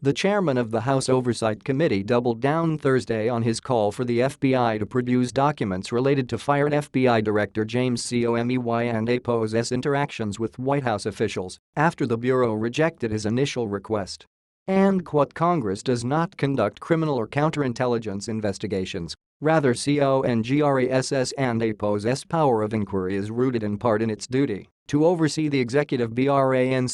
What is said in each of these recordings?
The chairman of the House Oversight Committee doubled down Thursday on his call for the FBI to produce documents related to fired FBI Director James Comey and APO's interactions with White House officials after the Bureau rejected his initial request. And quote, Congress does not conduct criminal or counterintelligence investigations. Rather, Congress and APO's power of inquiry is rooted in part in its duty to oversee the executive branch and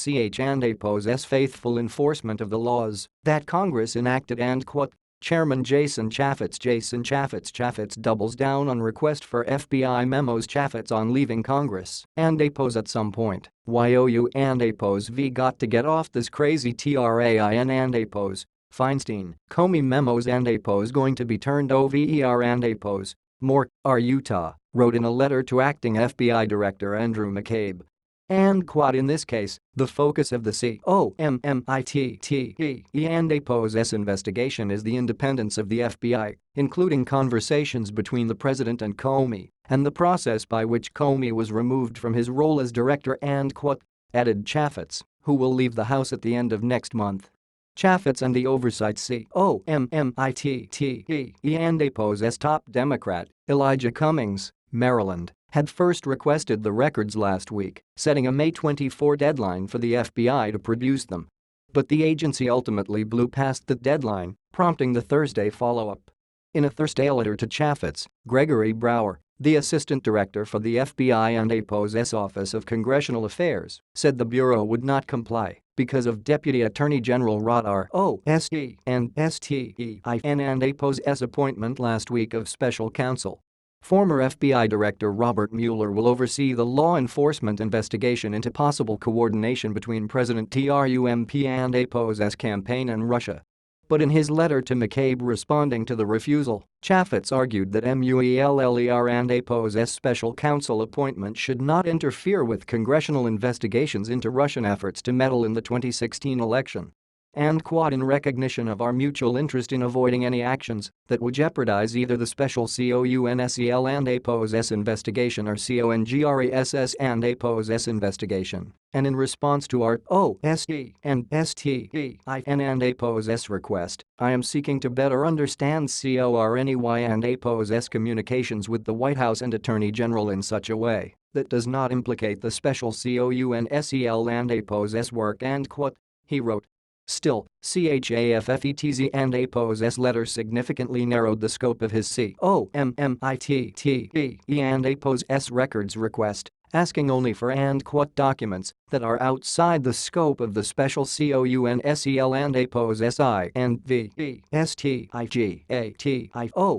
APO's faithful enforcement of the laws that Congress enacted and quote, Chairman Chaffetz doubles down on request for FBI memos. Chaffetz on leaving Congress and APO's at some point. You and APO's got to get off this crazy train and APO's. Feinstein, Comey memos and APO's going to be turned over and APO's. More, Utah wrote in a letter to acting FBI Director Andrew McCabe. And quote, in this case, the focus of the COMMITTE and APO's investigation is the independence of the FBI, including conversations between the president and Comey and the process by which Comey was removed from his role as director and quote, added Chaffetz, who will leave the House at the end of next month. Chaffetz and the oversight COMMITTE and APO's top Democrat, Elijah Cummings, Maryland, had first requested the records last week, setting a May 24 deadline for the FBI to produce them. But the agency ultimately blew past the deadline, prompting the Thursday follow-up. In a Thursday letter to Chaffetz, Gregory Brower, the assistant director for the FBI and APO's Office of Congressional Affairs, said the Bureau would not comply because of Deputy Attorney General Rod Rosenstein and APO's appointment last week of special counsel. Former FBI Director Robert Mueller will oversee the law enforcement investigation into possible coordination between President Trump and APO's campaign and Russia. But in his letter to McCabe responding to the refusal, Chaffetz argued that Mueller and APO's special counsel appointment should not interfere with congressional investigations into Russian efforts to meddle in the 2016 election. And quote, in recognition of our mutual interest in avoiding any actions that would jeopardize either the special COUNSEL and APO's investigation or CONGRESS and APO's investigation, and in response to our OSE and STEIN and APO's request, I am seeking to better understand CORNEY and APO's communications with the White House and Attorney General in such a way that does not implicate the special COUNSEL and APO's work and quote, he wrote. Still, Chaffetz and APO's letter significantly narrowed the scope of his COMMITTE and APO's records request, asking only for and quote documents that are outside the scope of the special COUNSEL and APO's I and VESTIGATIO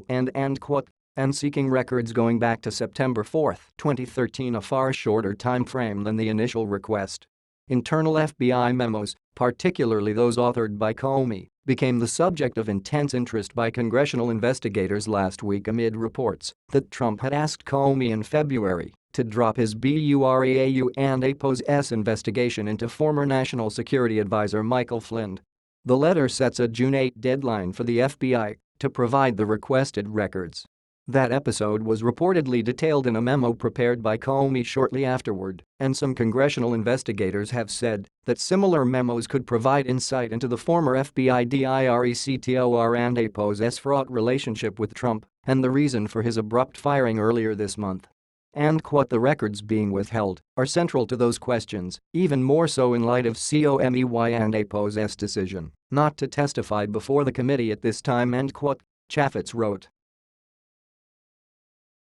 and quote, and seeking records going back to September 4, 2013, a far shorter time frame than the initial request. Internal FBI memos, particularly those authored by Comey, became the subject of intense interest by congressional investigators last week amid reports that Trump had asked Comey in February to drop his BUREAU and APO's investigation into former National Security Advisor Michael Flynn. The letter sets a June 8 deadline for the FBI to provide the requested records. That episode was reportedly detailed in a memo prepared by Comey shortly afterward, and some congressional investigators have said that similar memos could provide insight into the former FBI director and APO's fraught relationship with Trump and the reason for his abrupt firing earlier this month. And quote, the records being withheld are central to those questions, even more so in light of Comey and APO's decision not to testify before the committee at this time, end quote, Chaffetz wrote.